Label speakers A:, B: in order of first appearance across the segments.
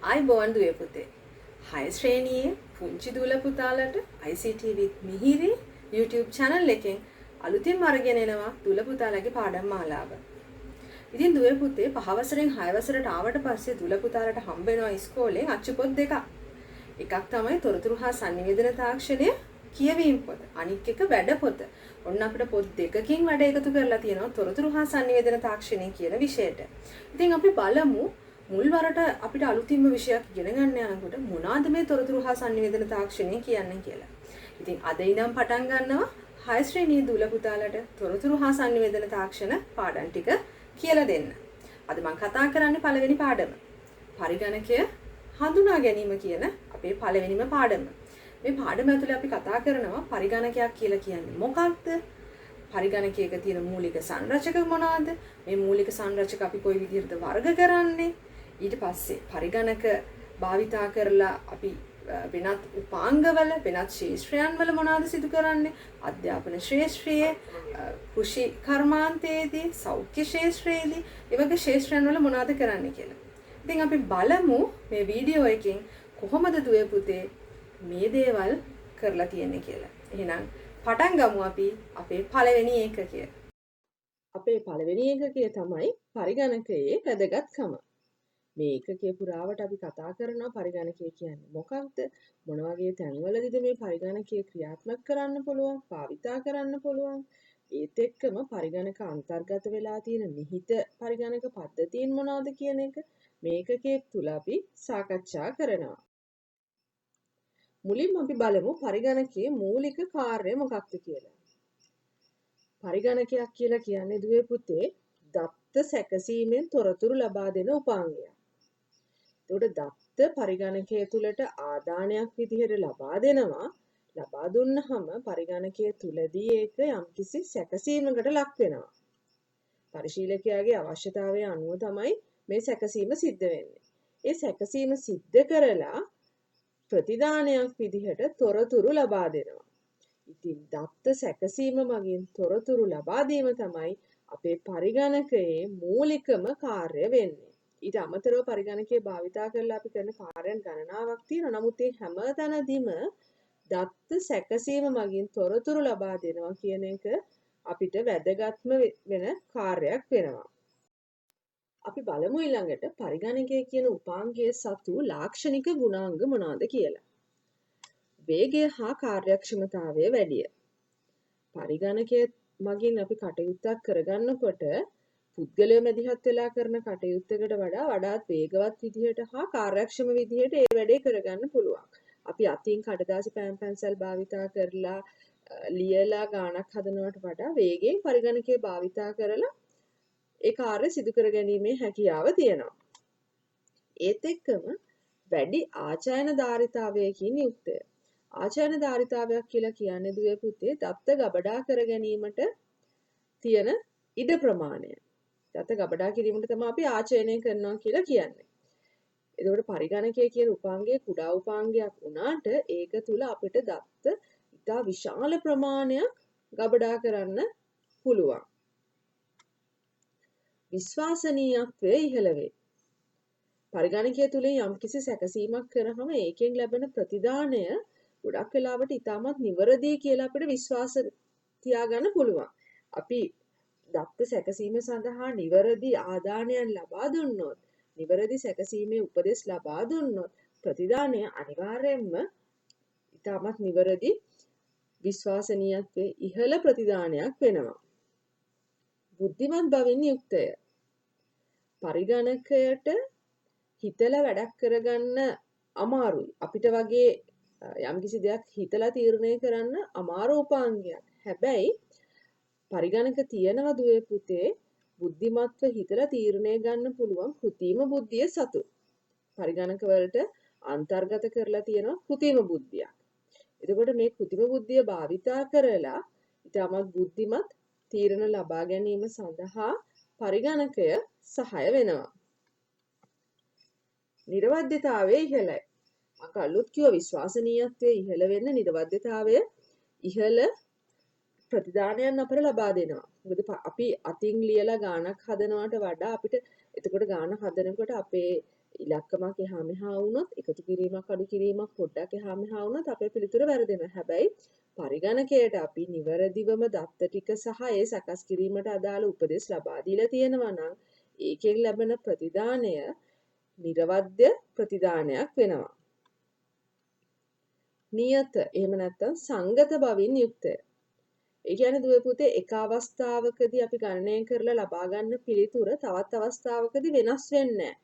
A: ආයිබෝවන් දුවේ පුතේ. 6 ශ්‍රේණියේ පුංචි දූල පුතාලට ICT with මිහිරි YouTube channel එකෙන් අලුතින්ම අරගෙන එනවා දූල පුතාලගේ පාඩම් මාලාව. ඉතින් දුවේ පුතේ 5 වසරෙන් 6 වසරට ආවට පස්සේ දූල පුතාලට හම්බ වෙනවා ඉස්කෝලේ අච්චුපොත් දෙකක්. එකක් තමයි තොරතුරු හා sannivedana තාක්ෂණය කියවීම පොත. අනිත් එක වැඩ පොත. ඔන්න අපිට පොත් දෙකකින් වැඩ එකතු කරලා තියෙනවා තොරතුරු හා sannivedana තාක්ෂණය කියන විෂයට. ඉතින් අපි බලමු මුල් වරට අපිට අලුතින්ම විෂයක් ඉගෙන ගන්න යනකොට මොනවාද මේ තොරතුරු හා sannivedana තාක්ෂණය කියන්නේ කියලා. ඉතින් අද ඉඳන් පටන් ගන්නවා 6 ශ්‍රේණියේ දූල පුතාලට තොරතුරු හා sannivedana තාක්ෂණ පාඩම් ටික කියලා දෙන්න. අද මම කතා කරන්නේ පළවෙනි පාඩම. පරිගණකය හඳුනා ගැනීම කියන අපේ පළවෙනිම පාඩම. මේ පාඩම ඇතුලේ අපි කතා කරනවා පරිගණකයක් කියලා කියන්නේ මොකක්ද? පරිගණකයක තියෙන මූලික සංරචක මොනවාද? මේ මූලික සංරචක අපි කොයි විදිහටද වර්ග කරන්නේ? ඊට පස්සේ පරිගණක භාවිතා කරලා අපි වෙනත් උපාංගවල වෙනත් ශාස්ත්‍රයන් වල මොනවාද සිදු කරන්නේ? අධ්‍යාපන ශාස්ත්‍රයේ, කෘෂි කර්මාන්තයේදී, සෞඛ්‍ය ශාස්ත්‍රයේදී, ඒ වගේ ශාස්ත්‍රයන් වල මොනවාද කරන්නේ කියලා. ඉතින් අපි බලමු මේ වීඩියෝ එකෙන් කොහොමද දුවේ පුතේ මේ දේවල් කරලා තියෙන්නේ කියලා. එහෙනම් පටන් ගමු අපි අපේ පළවෙනි ඒකකය. අපේ පළවෙනි ඒකකය තමයි පරිගණකයේ වැදගත්කම. මේ ඒකකයේ පුරාවට අපි කතා කරනවා පරිගණකය කියන්නේ මොකක්ද? මොන වගේ තැන්වලදීද මේ පරිගණකය ක්‍රියාත්මක කරන්න පුළුවන්, භාවිතා කරන්න පුළුවන්? ඒත් එක්කම පරිගණක අන්තර්ගත වෙලා තියෙන නිහිත පරිගණක පද්ධතීන් මොනවද කියන එක මේ ඒකකයේ තුල අපි සාකච්ඡා කරනවා. මුලින්ම අපි බලමු පරිගණකයේ මූලික කාර්යය මොකක්ද කියලා. පරිගණකයක් කියලා කියන්නේ දුවේ පුතේ දත්ත සැකසීමෙන් තොරතුරු ලබා දෙන උපාංගයක්. ඒකට දත්ත පරිගණකය තුළට ආදානයක් විදිහට ලබා දෙනවා. ලබා දුන්නහම පරිගණකය තුලදී ඒක යම්කිසි සැකසීමකට ලක් වෙනවා. පරිශීලකයාගේ අවශ්‍යතාවය අනුව තමයි මේ සැකසීම සිද්ධ වෙන්නේ. ඒ සැකසීම සිද්ධ කරලා ප්‍රතිදානයක් විදිහට තොරතුරු ලබා දෙනවා. ඉතින් දත්ත සැකසීම මගින් තොරතුරු ලබා දීම තමයි අපේ පරිගණකයේ මූලිකම කාර්ය වෙන්නේ. ඊට අමතරව පරිගණකයේ භාවිතා කරලා අපි කරන කාර්යයන් ගණනාවක් තියෙනවා. නමුත් මේ හැම තැනදීම දත්ත සැකසීම මගින් තොරතුරු ලබා දෙනවා කියන එක අපිට වැදගත්ම වෙන කාර්යයක් වෙනවා. අපි බලමු ඊළඟට පරිගණකය කියන උපාංගයේ සතු ලාක්ෂණික ගුණාංග මොනවාද කියලා. වේගය හා කාර්යක්ෂමතාවය වැඩිය. පරිගණකය මගින් අපි කටයුත්තක් කරගන්නකොට පුද්ගලයා මැදිහත් වෙලා කරන කටයුත්තකට වඩාත් වේගවත් විදිහට හා කාර්යක්ෂම විදිහට ඒ වැඩේ කරගන්න පුළුවන්. අපි අතින් කඩදාසි පෑන් පැන්සල් භාවිතා කරලා ලියලා ගාණක් හදනවට වඩා වේගයෙන් පරිගණකය භාවිතා කරලා ඒ කාර්ය සිදු කර ගැනීමේ හැකියාව තියෙනවා. ඒත් එක්කම වැඩි ආචාර්යධාරිතාවයකින් යුක්තය. ආචාර්යධාරිතාවයක් කියලා කියන්නේ දුවේ පුතේ දත්ත ගබඩා කර ගැනීමට තියෙන ඉඩ ප්‍රමාණය. දත්ත ගබඩා කිරීමට තමයි අපි ආචරණය කරනවා කියලා කියන්නේ. එතකොට පරිගණකය කියන උපාංගයේ කුඩා උපාංගයක් වුණාට ඒක තුල අපිට දත්ත ඉතා විශාල ප්‍රමාණයක් ගබඩා කරන්න පුළුවන්. විශ්වාසනීයත්වය ඉහළ වේ. පරිගණකය තුලින් යම්කිසි සැකසීමක් කරාම ඒකෙන් ලැබෙන ප්‍රතිදානය ගොඩක් වෙලාවට ඉතාමත් නිවැරදි කියලා අපිට විශ්වාස තියාගන්න පුළුවන්. අපි දත්ත සැකසීම සඳහා නිවැරදි ආදානයන් ලබා දුන්නොත්, නිවැරදි සැකසීමේ උපදෙස් ලබා දුන්නොත් ප්‍රතිදානය අනිවාර්යයෙන්ම ඉතාමත් නිවැරදි විශ්වාසනීයත්වයේ ඉහළ ප්‍රතිදානයක් වෙනවා. බුද්ධිමත් බවින් යුක්තය. පරිගණකයට හිතලා වැඩක් කරගන්න අමාරුයි. අපිට වගේ යම්කිසි දෙයක් හිතලා තීරණය කරන්න අමාරු උපාංගයක්. හැබැයි පරිගණක තියෙනවා දුවේ පුතේ බුද්ධිමත්ව හිතලා තීරණය ගන්න පුළුවන් කෘත්‍රිම බුද්ධිය සතු. පරිගණක වලට අන්තර්ගත කරලා තියෙනවා කෘත්‍රිම බුද්ධියක්. එතකොට මේ කෘත්‍රිම බුද්ධිය භාවිතා කරලා ඊටමත් බුද්ධිමත් තීරණ ලබා ගැනීම සඳහා පරිගණකය සහාය වෙනවා. නිර්වද්‍යතාවය ඉහළයි. මම කලින් කිව්වා විශ්වාසනීයත්වයේ ඉහළ වෙන්න නිර්වද්‍යතාවය ඉහළ ප්‍රතිදානයන් අපට ලබා දෙනවා. මොකද අපි අතින් ලියලා ගාණක් හදනවට වඩා අපිට එතකොට ගාණ හදනකොට අපේ
B: ඉලක්කමක් එහා මෙහා වුණොත් එකතු කිරීමක් අඩු කිරීමක් පොඩ්ඩක් එහා මෙහා වුණොත් අපේ පිළිතුර වැරදෙනවා. හැබැයි පරිගණකයට අපි නිවැරදිවම දත්ත ටික සහ ඒ සකස් කිරීමට අදාළ උපදෙස් ලබා දීලා තියෙනවා නම් ඒකෙන් ලැබෙන ප්‍රතිදානය නිර්වද්‍ය ප්‍රතිදානයක් වෙනවා. නියත එහෙම නැත්නම් සංගත බවින් යුක්තය. ඒ කියන්නේ දුවේ පුතේ එක අවස්ථාවකදී අපි ගණනය කරලා ලබා ගන්න පිළිතුර තවත් අවස්ථාවකදී වෙනස් වෙන්නේ නැහැ.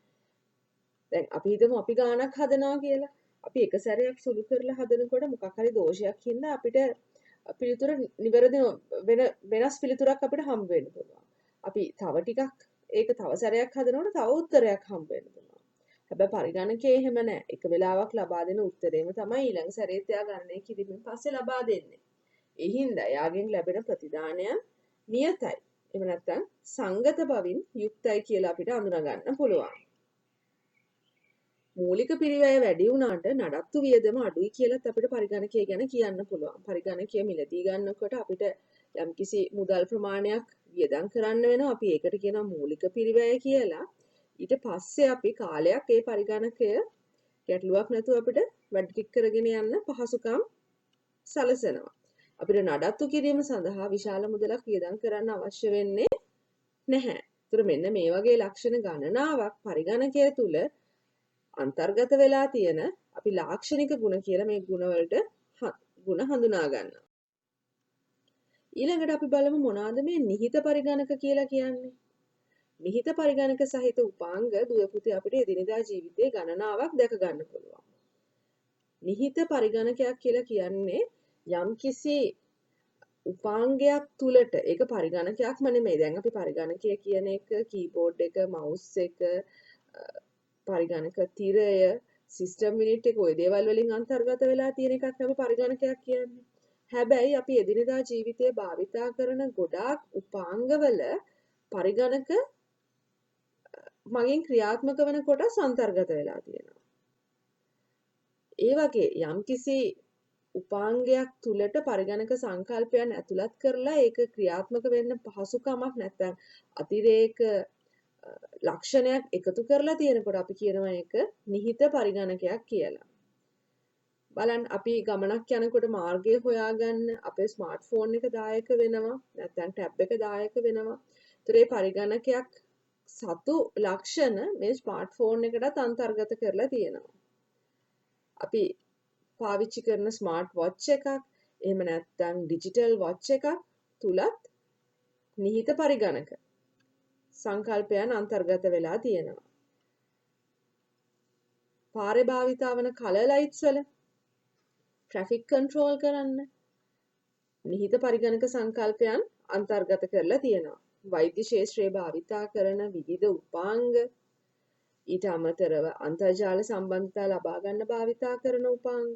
B: දැන් අපි හිතමු අපි ගානක් හදනවා කියලා. අපි එක සැරයක් සුළු කරලා හදනකොට මොකක් හරි දෝෂයක් හින්දා අපිට පිළිතුර නිවැරදි වෙනස් පිළිතුරක් අපිට හම්බ වෙන්න පුළුවන්. අපි තව ටිකක් ඒක තව සැරයක් හදනකොට තව උත්තරයක් හම්බ වෙන්න පුළුවන්. හැබැයි පරිගණකයේ එහෙම නැහැ. එක වෙලාවක් ලබා දෙන උත්තරේම තමයි ඊළඟ සැරේත් එයා ගණනය කිරීමෙන් පස්සේ ලබා දෙන්නේ. ඒ හින්දා එයාගෙන් ලැබෙන ප්‍රතිදානය නියතයි. එහෙම නැත්නම් සංගත බවින් යුක්තයි කියලා අපිට අඳුනා ගන්න පුළුවන්. මූලික පිරිවැය වැඩි වුණාට නඩත්තු වියදම අඩුයි කියලත් අපිට පරිගණකය ගැන කියන්න පුළුවන්. පරිගණකය මිලදී ගන්නකොට අපිට යම්කිසි මුදල් ප්‍රමාණයක් වියදම් කරන්න වෙනවා. අපි ඒකට කියනවා මූලික පිරිවැය කියලා. ඊට පස්සේ අපි කාලයක් ඒ පරිගණකය ගැටලුවක් නැතුව අපිට වැඩි කරගෙන යන්න පහසුකම් සලසනවා. අපිට නඩත්තු කිරීම සඳහා විශාල මුදලක් වියදම් කරන්න අවශ්‍ය වෙන්නේ නැහැ. ඒතර මෙන්න මේ වගේ ලක්ෂණ ගණනාවක් පරිගණකය තුල අන්තර්ගත වෙලා තියෙන අපි ලාක්ෂණික ගුණ කියලා මේ ගුණවලට ගුණ හඳුනා ගන්නවා. ඊළඟට අපි බලමු මොනවාද මේ නිහිත පරිගණක කියලා කියන්නේ. නිහිත පරිගණක සහිත උපාංග දුව පුතේ අපිට එදිනෙදා ජීවිතයේ ගණනාවක් දැක ගන්න පුළුවන්. නිහිත පරිගණකයක් කියලා කියන්නේ යම්කිසි උපාංගයක් තුලට ඒක පරිගණකයක්ම නෙමෙයි. දැන් අපි පරිගණකය කියන එක කීබෝඩ් එක, මවුස් එක, පරිගණක තිරය, සිස්ටම් යුනිට් එක ඔය දේවල් වලින් අන්තර්ගත වෙලා තියෙන එකක් තමයි පරිගණකයක් කියන්නේ. හැබැයි අපි එදිනෙදා ජීවිතයේ භාවිතා කරන ගොඩාක් උපාංගවල පරිගණක මගින් ක්‍රියාත්මක වෙන කොටස් අන්තර්ගත වෙලා තියෙනවා. ඒ වගේ යම්කිසි උපාංගයක් තුලට පරිගණක සංකල්පයන් ඇතුළත් කරලා ඒක ක්‍රියාත්මක වෙන්න පහසුකමක් නැත්නම් අතිරේක ලක්ෂණයක් එකතු කරලා තියෙනකොට අපි කියනවා ඒක නිහිත පරිගණකයක් කියලා. බලන්න අපි ගමනක් යනකොට මාර්ගය හොයාගන්න අපේ ස්මාර්ට්ෆෝන් එක දායක වෙනවා නැත්නම් ටැබ් එක දායක වෙනවා. ඒතර මේ පරිගණකයක් සතු ලක්ෂණ මේ ස්මාර්ට්ෆෝන් එකටත් අන්තර්ගත කරලා තියෙනවා. අපි පාවිච්චි කරන ස්මාර්ට් වොච් එකක් එහෙම නැත්නම් ඩිජිටල් වොච් එකක් තුලත් නිහිත පරිගණක සංකල්පයන් අන්තර්ගත වෙලා තියෙනවා. පාරේ භාවිතා වන කලර් ලයිට්ස් වල ට්‍රැෆික් කන්ට්‍රෝල් කරන්න නිහිත පරිගණක සංකල්පයන් අන්තර්ගත කරලා තියෙනවා. වෛද්‍ය ශාස්ත්‍රයේ භාවිතා කරන විවිධ උපාංග ඊට අමතරව අන්තර්ජාල සම්බන්ධතා ලබා ගන්න භාවිතා කරන උපාංග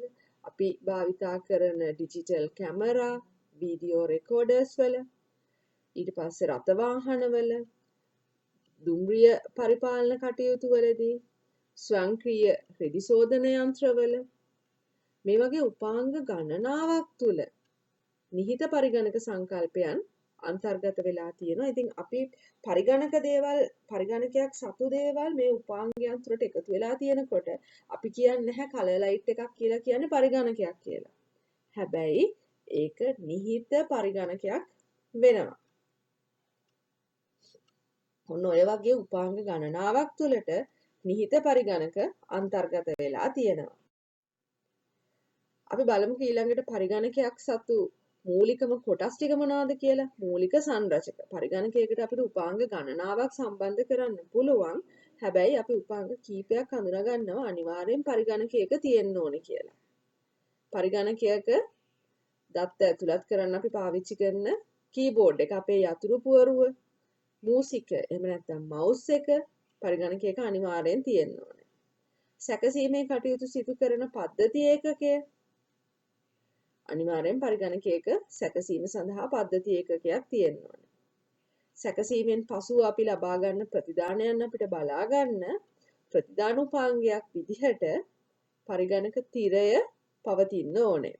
B: අපි භාවිතා කරන ඩිජිටල් කැමරා, වීඩියෝ රෙකෝඩර්ස් වල ඊට පස්සේ රථ වාහන වල දුම්රිය පරිපාලන කටයුතු වලදී ස්වයංක්‍රීය රෙදි සෝදන යන්ත්‍රවල මේ වගේ උපාංග ගණනාවක් තුල නිහිත පරිගණක සංකල්පයන් අන්තර්ගත වෙලා තියෙනවා. ඉතින් අපි පරිගණක දේවල් පරිගණකයක් සතු දේවල් මේ උපාංගයන් තුලට එකතු වෙලා තියෙනකොට අපි කියන්නේ නැහැ කලර් ලයිට් එකක් කියලා කියන්නේ පරිගණකයක් කියලා. හැබැයි ඒක නිහිත පරිගණකයක් වෙනවා. ඔන්න ඔය වගේ උපාංග ගණනාවක් තුලට නිහිත පරිගණක අන්තර්ගත වෙලා තියෙනවා. අපි බලමු ඊළඟට පරිගණකයක් සතු මූලිකම කොටස් ටික මොනවද කියලා. මූලික සංරචක. පරිගණකයකට අපිට උපාංග ගණනාවක් සම්බන්ධ කරන්න පුළුවන්. හැබැයි අපි උපාංග කීපයක් හඳුනා ගන්නවා අනිවාර්යෙන් පරිගණකයක තියෙන්න ඕනේ කියලා. පරිගණකයක දත්ත ඇතුළත් කරන්න අපි පාවිච්චි කරන කීබෝඩ් එක, අපේ යතුරු පුවරුව, මූසික එහෙම නැත්නම් මවුස් එක පරිගණකයක අනිවාර්යෙන් තියෙන්න ඕනේ. සැකසීමේ කටයුතු සිදු කරන පද්ධති ඒකකය අනිවාර්යෙන් පරිගණකයක සැකසීම සඳහා පද්ධති ඒකකයක් තියෙන්න ඕනේ. සැකසීමෙන් පසුව අපි ලබා ගන්න ප්‍රතිදානයන් අපිට බලා ගන්න ප්‍රතිදාන උපාංගයක් විදිහට පරිගණක තිරය පවතින්න ඕනේ.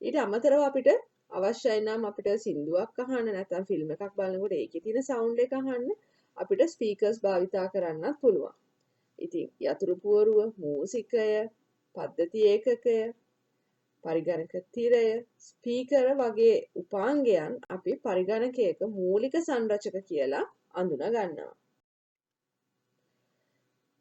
B: ඊට අමතරව අපිට අවශ්‍යයි නම් අපිට සින්දුවක් අහන්න නැත්නම් ෆිල්ම් එකක් බලනකොට ඒකේ තියෙන සවුන්ඩ් එක අහන්න අපිට ස්පීකර්ස් භාවිතා කරන්නත් පුළුවන්. ඉතින් යතුරු පුවරුව, මූසිකය, පද්ධති ඒකකය, පරිගණක තිරය, ස්පීකර වගේ උපාංගයන් අපි පරිගණකයක මූලික සංරචක කියලා අඳුන ගන්නවා.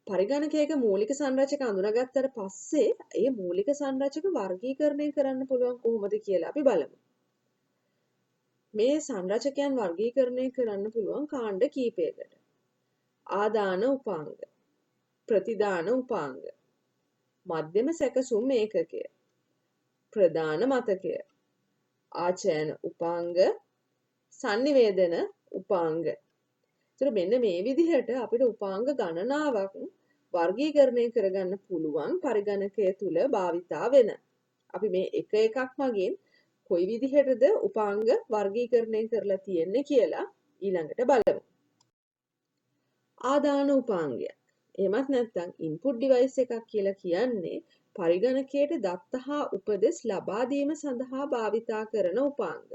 B: පරිගණකයක මූලික සංරචක අඳුනගත්තට පස්සේ ඒ මූලික සංරචක වර්ගීකරණය කරන්න පුළුවන් කොහොමද කියලා අපි බලමු. මේ සංරචකයන් වර්ගීකරණය කරන්න පුළුවන් කාණ්ඩ කීපයකට. ආදාන උපාංග, ප්‍රතිදාන උපාංග, මධ්‍යම සැකසුම් ඒකකය, ප්‍රධාන මතකය, ආචයන උපාංග, sannivedana උපාංග. ඒතර මෙන්න මේ විදිහට අපිට උපාංග ගණනාවක් වර්ගීකරණය කරගන්න පුළුවන් පරිගණකය තුල භාවිතා වෙන. අපි මේ එක එකක් මගින් කොයි විදිහටද උපාංග වර්ගීකරණය කරලා තියෙන්නේ කියලා ඊළඟට බලමු. ආදාන උපාංගයක්. එහෙමත් නැත්නම් input device එකක් කියලා කියන්නේ පරිගණකයට දත්ත හා උපදෙස් ලබා දීම සඳහා භාවිතා කරන උපාංග.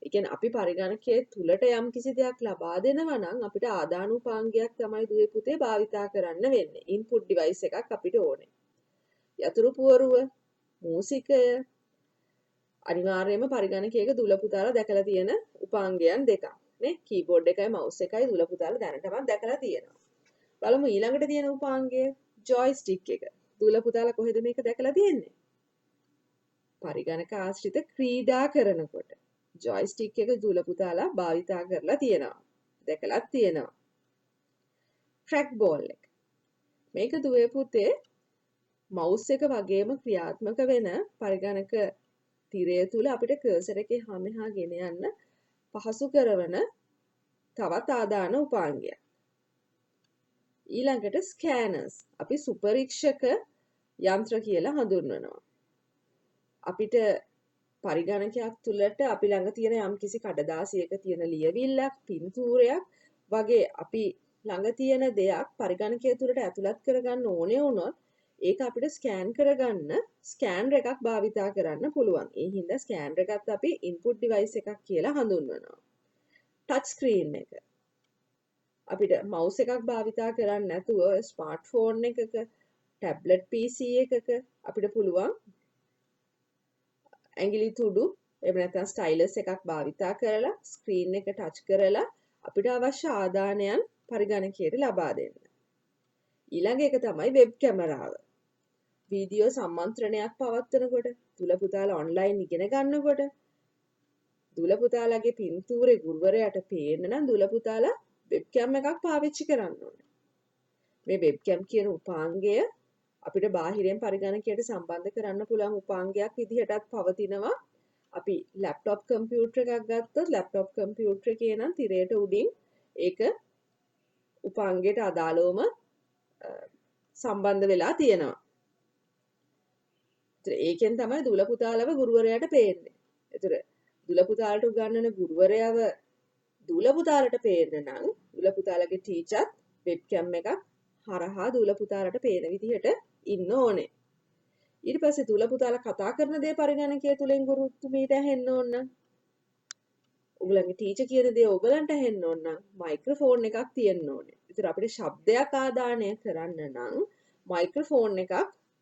B: ඒ කියන්නේ අපි පරිගණකයේ තුලට යම් කිසි දෙයක් ලබා දෙනවා නම් අපිට ආදාන උපාංගයක් තමයි දුවේ පුතේ භාවිතා කරන්න වෙන්නේ. input device එකක් අපිට ඕනේ. යතුරු පුවරුව, මූසිකය අනිවාර්යයෙන්ම පරිගණකයක දුල පුතාලා දැකලා තියෙන උපාංගයන් දෙකක්. නේ කීබෝඩ් එකයි මවුස් එකයි දුල පුතාලා දැනටමත් දැකලා තියෙනවා. බලමු ඊළඟට තියෙන උපාංගය ජොයිස්ටික් එක. දුල පුතාලා කොහෙද මේක දැකලා තියෙන්නේ? පරිගණක ආශ්‍රිත ක්‍රීඩා කරනකොට ජොයිස්ටික් එක දුල පුතාලා භාවිතා කරලා තියෙනවා. දැකලා තියෙනවා. ට්‍රැක් බෝල් එක. මේක දුවේ පුතේ මවුස් එක වගේම ක්‍රියාත්මක වෙන පරිගණක තිරය තුල අපිට කර්සර් එකේ හැමෙහා ගෙන යන්න පහසු කරන තවත් ආදාන උපාංගයක්. ඊළඟට ස්කෑනර්ස් අපි සුපරීක්ෂක යන්ත්‍ර කියලා හඳුන්වනවා. අපිට පරිගණකයක් තුලට අපි ළඟ තියෙන යම්කිසි කඩදාසියක තියෙන ලියවිල්ලක්, පින්තූරයක් වගේ අපි ළඟ තියෙන දෙයක් පරිගණකය තුලට ඇතුළත් කරගන්න ඕනේ වුණොත් ඒක අපිට ස්කෑන් කරගන්න ස්කෑනර් එකක් භාවිතා කරන්න පුළුවන්. ඒ හින්දා ස්කෑනර් එකත් අපි input device එකක් කියලා හඳුන්වනවා. ටච් ස්ක්‍රීන් එක අපිට මවුස් එකක් භාවිතා කරන්න නැතුව ස්මාර්ට්ෆෝන් එකක ටැබ්ලට් PC එකක අපිට පුළුවන් ඇඟිලි තුඩු එහෙම නැත්නම් ස්ටයිලස් එකක් භාවිතා කරලා ස්ක්‍රීන් එක ටච් කරලා අපිට අවශ්‍ය ආදානයන් පරිගණකයට ලබා දෙන්න. ඊළඟ එක තමයි වෙබ් කැමරාව. වීඩියෝ සම්මන්ත්‍රණයක් පවත්වනකොට දුල පුතාලා ඔන්ලයින් ඉගෙන ගන්නකොට දුල පුතාලාගේ පින්තූරේ ගුරුවරයාට පේන්න නම් දුල පුතාලා වෙබ්කැම් එකක් පාවිච්චි කරන්න ඕනේ. මේ වෙබ්කැම් කියන උපාංගය අපිට බාහිරෙන් පරිගණකයට සම්බන්ධ කරන්න පුළුවන් උපාංගයක් විදිහටත් පවතිනවා. අපි ලැප්ටොප් කම්පියුටර් එකක් ගත්තොත් ලැප්ටොප් කම්පියුටර් එකේ නම් තිරයට උඩින් ඒක උපාංගයට අදාළවම සම්බන්ධ වෙලා තියෙනවා. ඒකෙන් තමයි දුල පුතාලව ගුරුවරයාට පේන්නේ. ඒතර දුල පුතාලට උගන්වන ගුරුවරයාව දුල පුතාලට පේන්න නම් දුල පුතාලගේ ටීචර් වෙබ්කැම් එකක් හරහා දුල පුතාලට පේන විදිහට ඉන්න ඕනේ. ඊට පස්සේ දුල පුතාලා කතා කරන දේ පරිගණකය තුලින් ගුරුතුමීට ඇහෙන්න ඕන නම් ඔයගලගේ ටීචර් කියන දේ ඔයගලන්ට ඇහෙන්න ඕන නම් මයික්‍රොෆෝන් එකක් තියෙන්න ඕනේ. ඒතර අපිට ශබ්දයක් ආදානය කරන්න නම් මයික්‍රොෆෝන් එකක්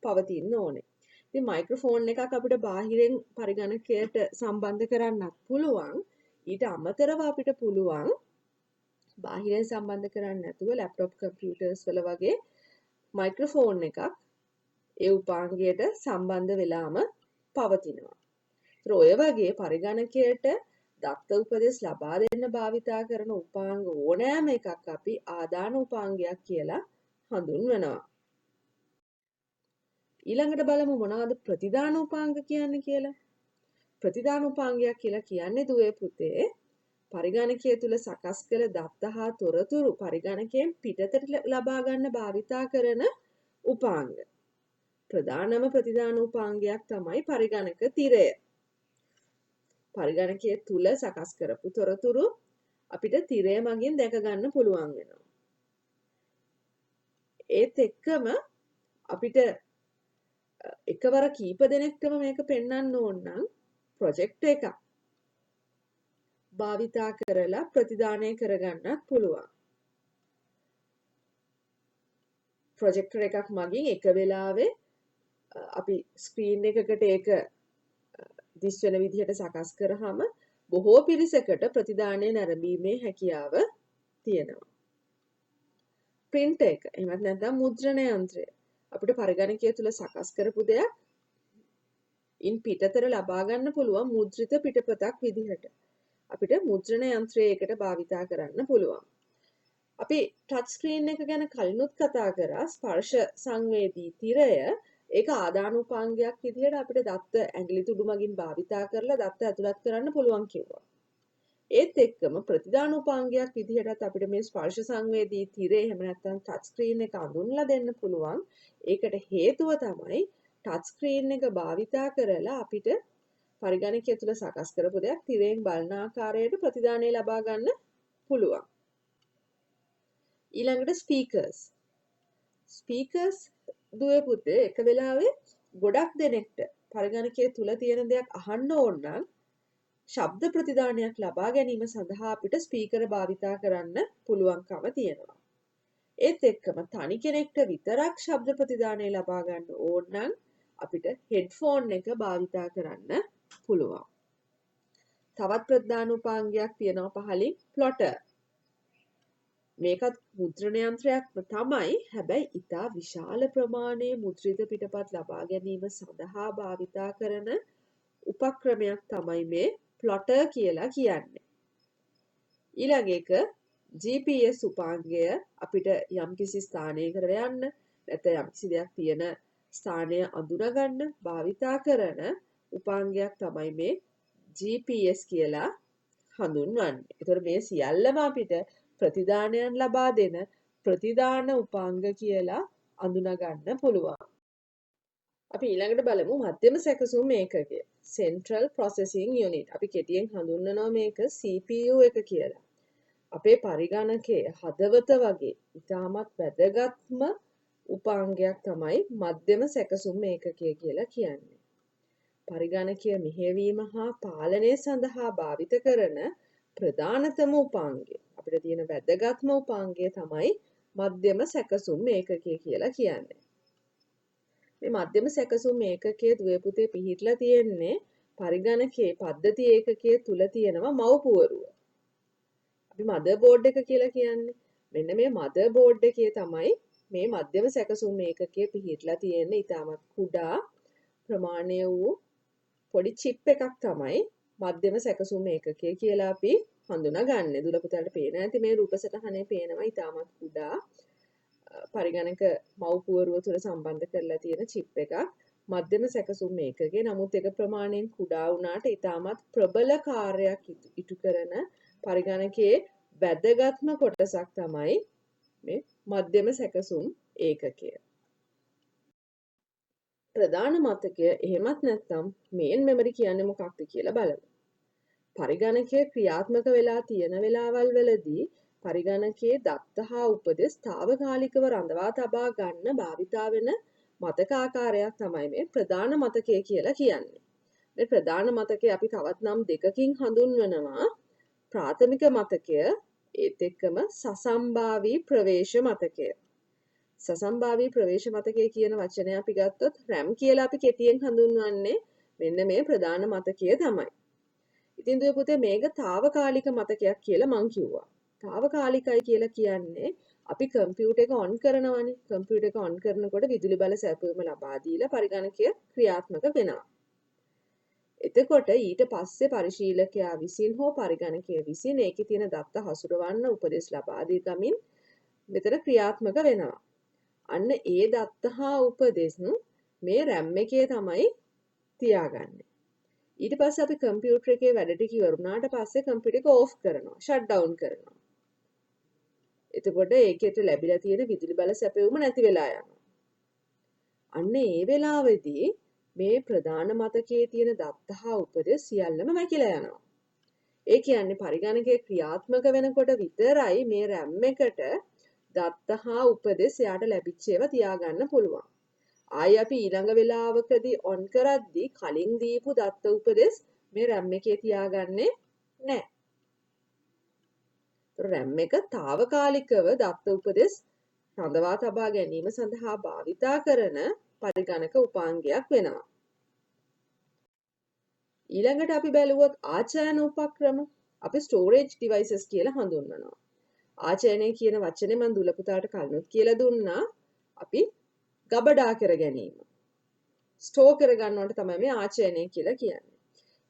B: පවතින්න ඕනේ. ඉතින් මයික්‍රොෆෝන් එකක් අපිට බාහිරින් පරිගණකයට සම්බන්ධ කරන්නත් පුළුවන්. ඊට අමතරව අපිට පුළුවන් බාහිරින් සම්බන්ධ කරන්න නැතුව ලැප්ටොප් කම්පියුටර්ස් වල වගේ මයික්‍රොෆෝන් එකක් ඒ උපාංගයට සම්බන්ධ වෙලාම පවතිනවා. ඒතර ඔය වගේ පරිගණකයට දත්ත උපදෙස් ලබා දෙන්න භාවිතා කරන උපාංග ඕනෑම එකක් අපි ආදාන උපාංගයක් කියලා හඳුන්වනවා. ඊළඟට බලමු මොනවද ප්‍රතිදාන උපාංග කියන්නේ කියලා. ප්‍රතිදාන උපාංගයක් කියලා කියන්නේ දුවේ පුතේ පරිගණකය තුල සකස් කළ දත්ත හා තොරතුරු පරිගණකයෙන් පිටතට ලබා ගන්න භාවිතා කරන උපාංග. ප්‍රධානම ප්‍රතිදාන උපාංගයක් තමයි පරිගණක තිරය. පරිගණකයේ තුල සකස් කරපු තොරතුරු අපිට තිරය මගින් දැක ගන්න පුළුවන් වෙනවා. ඒත් එක්කම අපිට එකවර කීප දෙනෙක්ටම මේක පෙන්වන්න ඕන නම් ප්‍රොජෙක්ට් එකක් භාවිතා කරලා ප්‍රතිදානය කරගන්නත් පුළුවන්. ප්‍රොජෙක්ටර් එකක් මගින් එක වෙලාවේ අපි ස්ක්‍රීන් එකකට ඒක දිස් වෙන විදිහට සකස් කරාම බොහෝ පිරිසකට ප්‍රතිදානය නැරඹීමේ හැකියාව තියෙනවා. print එක එහෙමත් නැත්නම් මුද්‍රණ යන්ත්‍රය අපිට පරිගණකය තුල සකස් කරපු දෙයක් ඉන් පිටතට ලබා ගන්න පුළුවන් මුද්‍රිත පිටපතක් විදිහට අපිට මුද්‍රණ යන්ත්‍රයකට භාවිතා කරන්න පුළුවන්. අපි ටච් ස්ක්‍රීන් එක ගැන කලිනුත් කතා කරා ස්පර්ශ සංවේදී තිරය ඒක ආදානුපාංගයක් විදිහට අපිට දත්ත ඇඟිලි තුඩු මගින් භාවිතා කරලා දත්ත ඇතුළත් කරන්න පුළුවන් කිව්වා. ඒත් එක්කම ප්‍රතිදානුපාංගයක් විදිහටත් අපිට මේ ස්පර්ශ සංවේදී තිරේ එහෙම නැත්නම් ටච් ස්ක්‍රීන් එක අඳුන්ලා දෙන්න පුළුවන්. ඒකට හේතුව තමයි ටච් ස්ක්‍රීන් එක භාවිතා කරලා අපිට පරිගණකය තුළ සකස් කරපු දෙයක් තිරයෙන් බලන ආකාරයට ප්‍රතිදානය ලබා ගන්න පුළුවන්. ඊළඟට ස්පීකර්ස් දුවේ පුතේ එක වෙලාවේ ගොඩක් දෙනෙක්ට පරිගණකයේ තුල තියෙන දෙයක් අහන්න ඕන නම් ශබ්ද ප්‍රතිදානයක් ලබා ගැනීම සඳහා අපිට ස්පීකර භාවිතා කරන්න පුළුවන්කම තියෙනවා. ඒත් එක්කම තනි කෙනෙක්ට විතරක් ශබ්ද ප්‍රතිදානය ලබා ගන්න ඕන නම් අපිට හෙඩ්ෆෝන් එක භාවිතා කරන්න පුළුවන්. තවත් ප්‍රතිදානුපාංගයක් තියෙනවා පහලින් ප්ලොටර්. මේකත් මුද්‍රණ යන්ත්‍රයක්ම තමයි. හැබැයි ඉතා විශාල ප්‍රමාණයේ මුද්‍රිත පිටපත් ලබා ගැනීම සඳහා භාවිතා කරන උපක්‍රමයක් තමයි මේ ප්ලොටර් කියලා කියන්නේ. ඊළඟ එක GPS උපාංගය අපිට යම්කිසි ස්ථානයකට යන්න නැත්නම් යම්කිසි දෙයක් තියෙන ස්ථානය අඳුනගන්න භාවිතා කරන උපාංගයක් තමයි මේ GPS කියලා හඳුන්වන්නේ. ඒතර මේ සියල්ලම අපිට ප්‍රතිදානයන් ලබා දෙන ප්‍රතිදාන උපාංග කියලා අඳුනගන්න පුළුවන්. අපි ඊළඟට බලමු මධ්‍යම සැකසුම් ඒකකය. Central Processing Unit. අපි කෙටියෙන් හඳුන්වනවා මේක CPU එක කියලා. අපේ පරිගණකයේ හදවත වගේ ඉතාමත් වැදගත්ම උපාංගයක් තමයි මධ්‍යම සැකසුම් ඒකකය කියලා කියන්නේ. පරිගණකය මෙහෙයවීම හා පාලනය සඳහා භාවිත කරන ප්‍රධානතම උපාංගය. අපිට තියෙන වැදගත්ම උපාංගය තමයි මධ්‍යම සැකසුම් ඒකකය කියලා කියන්නේ. මේ මධ්‍යම සැකසුම් ඒකකයේ දුවේ පුතේ පිහිටලා තියෙන්නේ පරිගණකයේ පද්ධති ඒකකයේ තුල තියෙනවා මව්පුවරුව. අපි මදර් බෝඩ් එක කියලා කියන්නේ. මෙන්න මේ මදර් බෝඩ් එකේ තමයි මේ මධ්‍යම සැකසුම් ඒකකයේ පිහිටලා තියෙන්නේ. ඊටමත් කුඩා ප්‍රමාණය වූ පොඩි චිප් එකක් තමයි මධ්‍යම සැකසුම් ඒකකය කියලා අපි හඳුනාගන්නේ. දුර පුතාලට පේන ඇති මේ රූප සටහනේ පේනවා ඊටමත් කුඩා පරිගණක මව්පුවරුව තුළ සම්බන්ධ කරලා තියෙන චිප් එකක් මධ්‍යම සැකසුම් ඒකකයේ. නමුත් ඒක ප්‍රමාණයෙන් කුඩා වුණාට ඊටමත් ප්‍රබල කාර්යයක් ඉටු කරන පරිගණකයේ වැදගත්ම කොටසක් තමයි මේ මධ්‍යම සැකසුම් ඒකකය. ප්‍රධාන මතකය එහෙමත් නැත්නම් මේන් මෙමරි කියන්නේ මොකක්ද කියලා බලමු. පරිගණකයේ ක්‍රියාත්මක වෙලා තියෙන වෙලාවල් වලදී පරිගණකයේ දත්ත හා උපදෙස් తాවකාලිකව රඳවා තබා ගන්න භාවිතා වෙන මතක ආකාරයක් තමයි මේ ප්‍රධාන මතකය කියලා කියන්නේ. මේ ප්‍රධාන මතකය අපි තවත් නම් දෙකකින් හඳුන්වනවා. ප්‍රාථමික මතකය ඒත් එක්කම සසම්භාවී ප්‍රවේශ මතකය. සසම්භාවී ප්‍රවේශ මතකය කියන වචනය අපි ගත්තොත් RAM කියලා අපි කෙටියෙන් හඳුන්වන්නේ මෙන්න මේ ප්‍රධාන මතකය තමයි. ඉතින් දුවේ පුතේ මේක తాවකාලික මතකයක් කියලා මං කිව්වා. తాවකාලිකයි කියලා කියන්නේ අපි කම්පියුටර් එක ඔන් කරනවානේ. කම්පියුටර් එක ඔන් කරනකොට විදුලි බල සැපයුම ලබා දීලා පරිගණකය ක්‍රියාත්මක වෙනවා. එතකොට ඊට පස්සේ පරිශීලකයා විසින් හෝ පරිගණකය විසින් ඒකේ තියෙන දත්ත හසුරවන්න උපදෙස් ලබා දී ගමින් මෙතන ක්‍රියාත්මක වෙනවා. අන්න ඒ දත්ත හා උපදෙස් මේ RAM එකේ තමයි තියාගන්නේ. ඊට පස්සේ අපි කම්පියුටර් එකේ වැඩ ටික ඉවරුනාට පස්සේ කම්පියුටර් එක ඕෆ් කරනවා, ෂට් ඩවුන් කරනවා. එතකොට ඒකෙට ලැබිලා තියෙන විදුලි බල සැපයුම නැති වෙලා යනවා. අන්න ඒ වෙලාවේදී මේ ප්‍රධාන මතකයේ තියෙන දත්ත හා උපදෙස් සියල්ලම මැකිලා යනවා. ඒ කියන්නේ පරිගණකයේ ක්‍රියාත්මක වෙනකොට විතරයි මේ RAM එකට දත්ත හා උපදෙස් එයාට ලැබිච්ච ඒවා තියාගන්න පුළුවන්. ආයි අපි ඊළඟ වෙලාවකදී ඔන් කරද්දී කලින් දීපු දත්ත උපදෙස් මේ RAM එකේ තියාගන්නේ නැහැ. RAM එක తాවකාලිකව දත්ත උපදෙස් රඳවා තබා ගැනීම සඳහා භාවිතා කරන පරිගණක උපාංගයක් වෙනවා. ඊළඟට අපි බැලුවොත් ආචයන උපක්‍රම අපි ස්ටෝරේජ් ඩිවයිසස් කියලා හඳුන්වනවා. ආචයනය කියන වචනේ මම දුල පුතාට කලිනුත් කියලා දුන්නා. අපි ගබඩා කර ගැනීම. ස්ටෝර් කර ගන්නවට තමයි මේ ආචයනය කියලා කියන්නේ.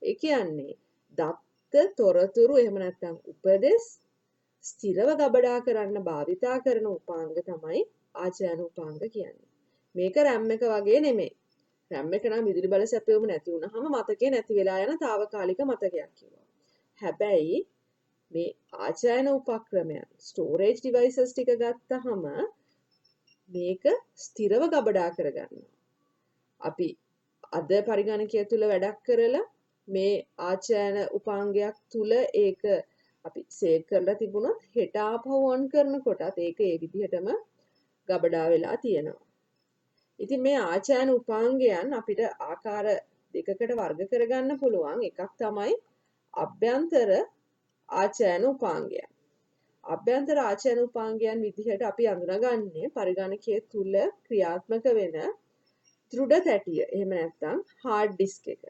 B: ඒ කියන්නේ දත්ත තොරතුරු එහෙම නැත්නම් උපදෙස් ස්ථිරව ගබඩා කරන්න භාවිතා කරන උපාංග තමයි ආචයන උපාංග කියන්නේ. මේක RAM එක වගේ නෙමෙයි. RAM එක නම් විදුලි බල සැපයුම නැති වුනහම මතකේ නැති වෙලා යන తాවකාලික මතකයක් කිව්වා. හැබැයි මේ ආචයන උපක්‍රමයන් ස්ටෝරේජ් ඩිවයිසස් ටික ගත්තහම මේක ස්ථිරව ගබඩා කරගන්නවා. අපි අද පරිගණකය තුල වැඩක් කරලා මේ ආචයන උපාංගයක් තුල ඒක අපි සේව් කරලා තිබුණොත් හෙට ආපහු ඔන් කරනකොටත් ඒක ඒ විදිහටම ගබඩා වෙලා තියෙනවා. ඉතින් මේ ආචයන උපාංගයන් අපිට ආකාර දෙකකට වර්ග කරගන්න පුළුවන්. එකක් තමයි අභ්‍යන්තර ආචයන උපාංගයන්. අභ්‍යන්තර ආචයන උපාංගයන් විදිහට අපි අඳුනගන්නේ පරිගණකයේ තුල ක්‍රියාත්මක වෙන දෘඩ තැටිය. එහෙම නැත්නම් හાર્ඩ් ඩිස්ක් එක.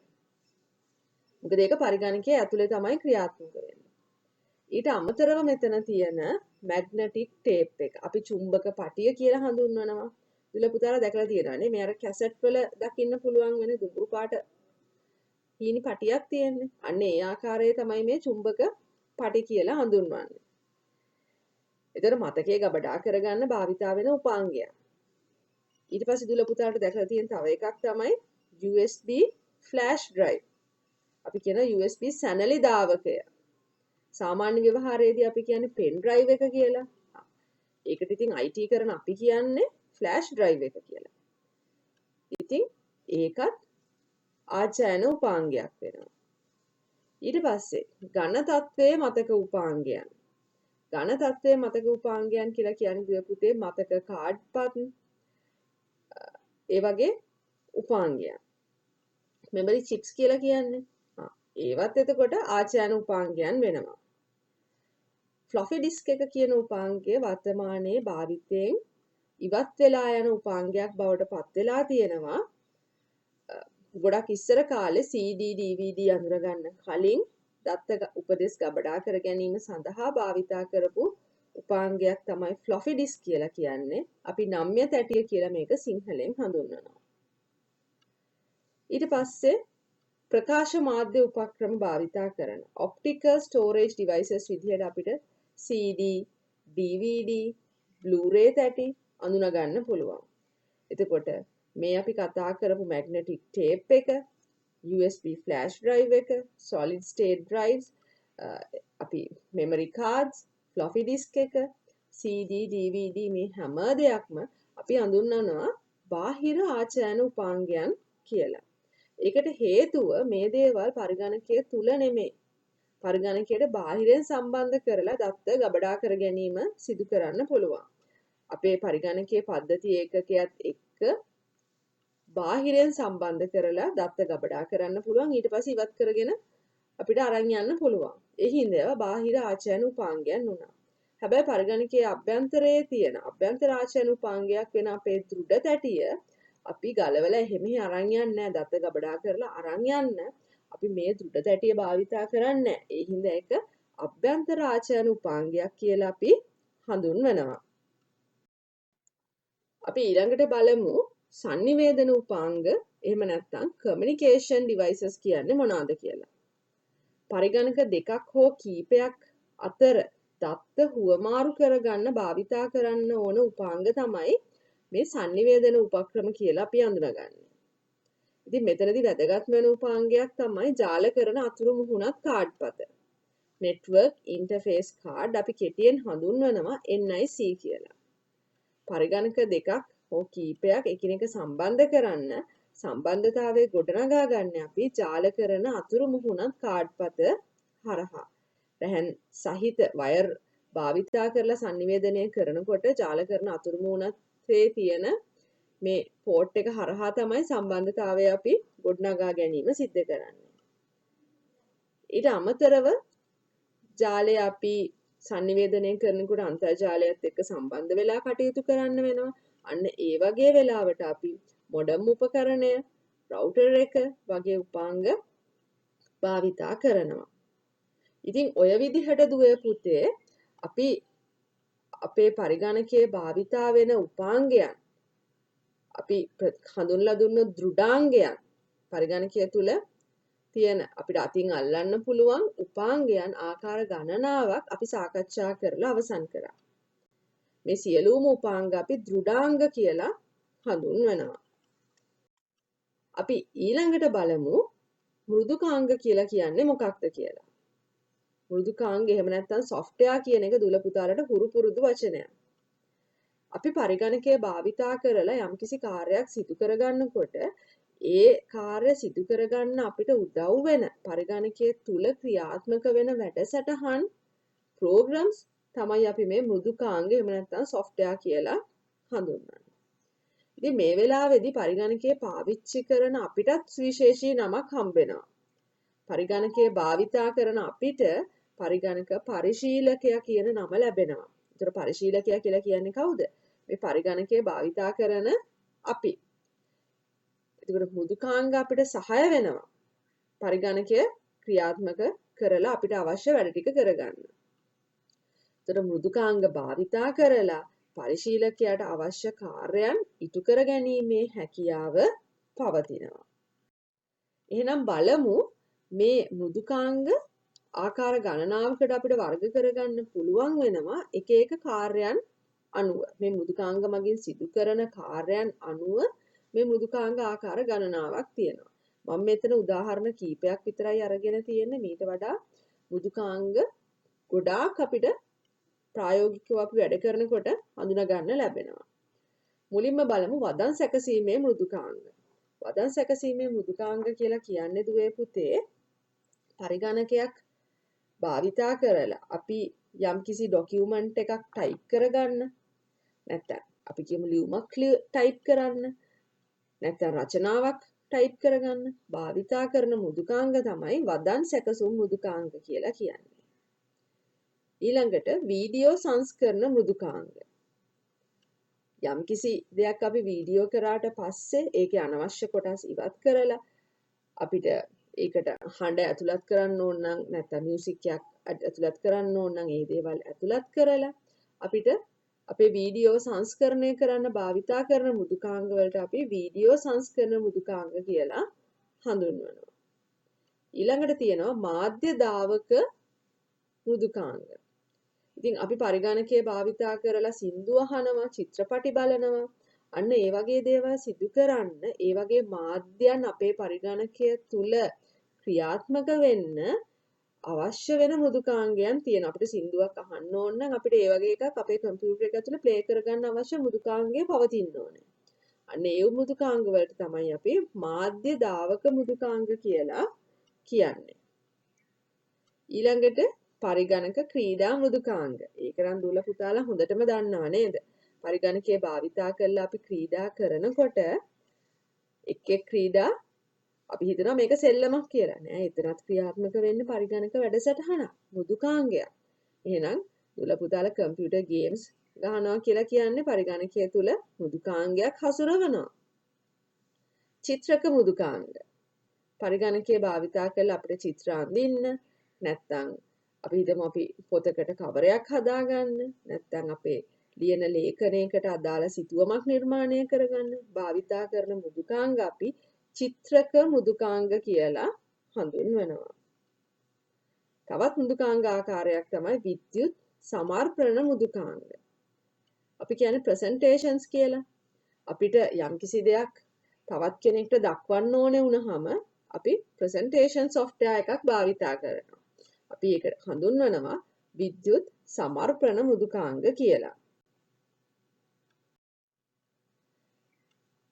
B: මොකද ඒක පරිගණකයේ ඇතුලේ තමයි ක්‍රියාත්මක වෙන්නේ. ඊට අමතරව මෙතන තියෙන මැග්නටික් ටේප් එක. අපි චුම්බක පටිය කියලා හඳුන්වනවා. දුල පුතාලා දැකලා තියෙනවානේ. මේ අර කැසට් වල දකින්න පුළුවන් වෙන දුඹුරු පාට හීනි පටියක් තියෙන්නේ. අන්න ඒ ආකාරයේ තමයි මේ චුම්බක පටි කියලා හඳුන්වන්නේ. ඒතර මතකයේ ගබඩා කරගන්න භාවිතා වෙන උපාංගයක්. ඊට පස්සේ දුල පුතාට දැකලා තියෙන තව එකක් තමයි USB flash drive. අපි කියන USB සැනලි දාවකය. සාමාන්‍ය ව්‍යවහාරයේදී අපි කියන්නේ pen drive එක කියලා. ඒකට ඉතින් IT කරන අපි කියන්නේ flash drive එක කියලා. ඉතින් ඒකත් ආචයන උපාංගයක් වෙනවා. ඊට පස්සේ ඝන තත්වයේ මතක උපාංගයන්. ඝන තත්වයේ මතක උපාංගයන් කියලා කියන්නේ දුව පුතේ මතක කාඩ්පත් ඒ වගේ උපාංගයන්. මෙමරි චිප්ස් කියලා කියන්නේ. ඒවත් එතකොට ආචයන උපාංගයන් වෙනවා. ෆ්ලොපි ඩිස්ක් එක කියන උපාංගය වර්තමානයේ භාවිතයෙන් ඉවත් වෙලා යන උපාංගයක් බවට පත් වෙලා තියෙනවා. ගොඩක් ඉස්සර කාලේ CD DVD අඳුරගන්න කලින් දත්ත උපදෙස් ගබඩා කර ගැනීම සඳහා භාවිතා කරපු උපාංගයක් තමයි ෆ්ලොපි ඩිස්ක් කියලා කියන්නේ. අපි නම්‍ය තැටිය කියලා මේක සිංහලෙන් හඳුන්වනවා. ඊට පස්සේ ප්‍රකාශ මාධ්‍ය උපක්‍රම භාවිතා කරන ඔප්ටිකල් ස්ටෝරේජ් ඩිවයිසස් විදිහට අපිට CD, DVD, Blu-ray තැටි අඳුන ගන්න පුළුවන්. එතකොට මේ අපි කතා කරපු magnetic tape එක, USB flash drive එක, solid state drives, අපි memory cards, floppy disk එක, CD, DVD මේ හැම දෙයක්ම අපි අඳුන්වනවා බාහිර ආචයන උපාංගයන් කියලා. ඒකට හේතුව මේ දේවල් පරිගණකයේ තුල නෙමෙයි. පරිගණකයට බාහිරෙන් සම්බන්ධ කරලා දත්ත ගබඩා කර ගැනීම සිදු කරන්න පුළුවන්. අපේ පරිගණකයේ පද්ධති ඒකකයත් එක්ක බාහිරෙන් සම්බන්ධ කරලා දත්ත ගබඩා කරන්න පුළුවන්. ඊට පස්සේ ඉවත් කරගෙන අපිට අරන් යන්න පුළුවන්. ඒ හින්දා බාහිර ආචයන උපාංගයන් උනා. හැබැයි පරිගණකයේ අභ්‍යන්තරයේ තියෙන අභ්‍යන්තර ආචයන උපාංගයක් වෙන අපේ දෘඩ තැටිය අපි ගලවලා එහෙම අරන් යන්නේ නැහැ. දත්ත ගබඩා කරලා අරන් යන්න අපි මේ දෘඩ තැටිය භාවිතා කරන්නේ නැහැ. ඒ හින්දා ඒක අභ්‍යන්තර ආචයන උපාංගයක් කියලා අපි හඳුන්වනවා. අපි ඊළඟට බලමු sannivedana උපාංග එහෙම නැත්නම් communication devices කියන්නේ මොනවාද කියලා. පරිගණක දෙකක් හෝ කීපයක් අතර දත්ත හුවමාරු කරගන්න භාවිතා කරන්න ඕන උපාංග තමයි මේ sannivedana උපක්‍රම කියලා අපි අඳුනගන්නේ. ඉතින් මෙතනදී වැදගත් වෙන උපාංගයක් තමයි ජාල කරන අතුරු මුහුණත් කාඩ්පත. network interface card අපි කෙටියෙන් හඳුන්වනවා NIC කියලා. පරිගණක දෙකක් හෝ කීපයක් එකිනෙක සම්බන්ධ කරන්න සම්බන්ධතාවයේ ගොඩනගා ගන්න අපි ජාල කරන අතුරු මුහුණත් කාඩ්පත හරහා. රැහන් සහිත වයර් භාවිතා කරලා sannivedanaya කරනකොට ජාල කරන අතුරු මුහුණතේ තියෙන මේ පෝට් එක හරහා තමයි සම්බන්ධතාවය අපි ගොඩනගා ගැනීම සිද්ධ කරන්නේ. ඊට අමතරව ජාලය අපි sannivedanaya කරනකොට අන්තර්ජාලයත් එක්ක සම්බන්ධ වෙලා කටයුතු කරන්න වෙනවා. අන්න ඒ වගේ වෙලාවට අපි මොඩම් උපකරණය, රවුටර් එක වගේ උපාංග භාවිතා කරනවා. ඉතින් ඔය විදිහට දුවේ පුතේ අපි අපේ පරිගණකයේ භාවිතා වෙන උපාංගයන් අපි හඳුන්ලා දුන්න දෘඩාංගයන් පරිගණකය තුල තියෙන අපිට අතින් අල්ලන්න පුළුවන් උපාංගයන් ආකාර ගණනාවක් අපි සාකච්ඡා කරලා අවසන් කරා. මේ සියලුම උපාංග අපි දෘඩාංග කියලා හඳුන්වනවා. අපි ඊළඟට බලමු මෘදුකාංග කියලා කියන්නේ මොකක්ද කියලා. මෘදුකාංග එහෙම නැත්නම් software කියන එක දුල පුතාලට හුරු පුරුදු වචනයක්. අපි පරිගණකය භාවිතා කරලා යම්කිසි කාර්යයක් සිදු කරගන්නකොට ඒ කාර්ය සිදු කරගන්න අපිට උදව් වෙන පරිගණකයේ තුල ක්‍රියාත්මක වෙන වැඩසටහන් programs තමයි අපි මේ මෘදුකාංග එහෙම නැත්නම් software කියලා හඳුන්වන්නේ. ඉතින් මේ වෙලාවේදී පරිගණකයේ පාවිච්චි කරන අපිටත් සුවිශේෂී නමක් හම්බ වෙනවා. පරිගණකයේ භාවිතා කරන අපිට පරිගණක පරිශීලකයා කියන නම ලැබෙනවා. ඒතර පරිශීලකයා කියලා කියන්නේ කවුද? මේ පරිගණකයේ භාවිතා කරන අපි. ඒකට මෘදුකාංග අපිට සහාය වෙනවා. පරිගණකය ක්‍රියාත්මක කරලා අපිට අවශ්‍ය වැඩ ටික කරගන්න. ඒතර මෘදුකාංග භාවිතා කරලා පරිශීලකයාට අවශ්‍ය කාර්යයන් ඉටු කර ගැනීමේ හැකියාව පවතිනවා. එහෙනම් බලමු මේ මෘදුකාංග ආකාර ගණනාවකට අපිට වර්ග කරගන්න පුළුවන් වෙනවා එක එක කාර්යයන් අනුව. මේ මෘදුකාංග මගින් සිදු කරන කාර්යයන් අනුව මේ මෘදුකාංග ආකාර ගණනාවක් තියෙනවා. මම මෙතන උදාහරණ කීපයක් විතරයි අරගෙන තියෙන්නේ. මීට වඩා මෘදුකාංග ගොඩාක් අපිට ප්‍රායෝගිකව අපි වැඩ කරනකොට හඳුනා ගන්න ලැබෙනවා. මුලින්ම බලමු වදන් සැකසීමේ මෘදුකාංග. වදන් සැකසීමේ මෘදුකාංග කියලා කියන්නේ දුවේ පුතේ පරිගණකයක් භාවිතා කරලා අපි යම්කිසි ડોකියුමන්ට් එකක් ටයිප් කරගන්න නැත්නම් අපි කියමු ලියුමක් ටයිප් කරන්න නැත්නම් රචනාවක් ටයිප් කරගන්න භාවිතා කරන මෘදුකාංග තමයි වදන් සැකසුම් මෘදුකාංග කියලා කියන්නේ. ඊළඟට වීඩියෝ සංස්කරණ මෘදුකාංග. යම්කිසි දෙයක් අපි වීඩියෝ කරාට පස්සේ ඒකේ අනවශ්‍ය කොටස් ඉවත් කරලා අපිට ඒකට හඬ ඇතුළත් කරන්න ඕන නම් නැත්නම් මියුසික් එකක් ඇතුළත් කරන්න ඕන නම් ඒ දේවල් ඇතුළත් කරලා අපිට අපේ වීඩියෝ සංස්කරණය කරන්න භාවිතා කරන මෘදුකාංග වලට අපි වීඩියෝ සංස්කරණ මෘදුකාංග කියලා හඳුන්වනවා. ඊළඟට තියෙනවා මාධ්‍ය දාවක මෘදුකාංග. ඉතින් අපි පරිගණකයේ භාවිතා කරලා සින්දු අහනවා, චිත්‍රපටි බලනවා. අන්න ඒ වගේ දේවල් සිදු කරන්න ඒ වගේ මාධ්‍යයන් අපේ පරිගණකය තුල ක්‍රියාත්මක වෙන්න අවශ්‍ය වෙන මෘදුකාංගයන් තියෙනවා. අපිට සින්දුවක් අහන්න ඕන නම් අපිට ඒ වගේ එකක් අපේ කම්පියුටර් එක ඇතුලේ ප්ලේ කරගන්න අවශ්‍ය මෘදුකාංගය පවතින්න ඕනේ. අන්න ඒ මෘදුකාංග වලට තමයි අපි මාධ්‍ය දාවක මෘදුකාංග කියලා කියන්නේ. ඊළඟට පරිගණක ක්‍රීඩා මෘදුකාංග. ඒක නම් දුල පුතාලා හොඳටම දන්නවා නේද? පරිගණකයේ භාවිතා කරලා අපි ක්‍රීඩා කරනකොට එක් ක්‍රීඩා අපි හිතනවා මේක සෙල්ලමක් කියලා. නෑ, එතනත් ක්‍රියාත්මක වෙන්නේ පරිගණක වැඩසටහනක්, මෘදුකාංගයක්. එහෙනම් දුල පුතාලා කම්පියුටර් ගේම්ස් ගහනවා කියලා කියන්නේ පරිගණකය තුල මෘදුකාංගයක් හසුරවනවා. චිත්‍රක මෘදුකාංග. පරිගණකයේ භාවිතා කරලා අපිට චිත්‍ර අඳින්න නැත්නම් අපි හිතමු අපි පොතකට කවරයක් හදාගන්න නැත්නම් අපේ ලියන ලේඛනයකට අදාළ සිතුවමක් නිර්මාණය කරගන්න භාවිතා කරන මෘදුකාංග අපි චිත්‍රක මෘදුකාංග කියලා හඳුන්වනවා. තවත් මෘදුකාංග ආකාරයක් තමයි විද්‍යුත් සමර්පණ මෘදුකාංග. අපි කියන්නේ ප්‍රසන්ටේෂන්ස් කියලා. අපිට යම්කිසි දෙයක් තවත් කෙනෙක්ට දක්වන්න ඕනේ වුණාම අපි ප්‍රසන්ටේෂන් software එකක් භාවිතා කරනවා. අපි ඒක හඳුන්වනවා විද්‍යුත් සමර්පණ මෘදුකාංග කියලා.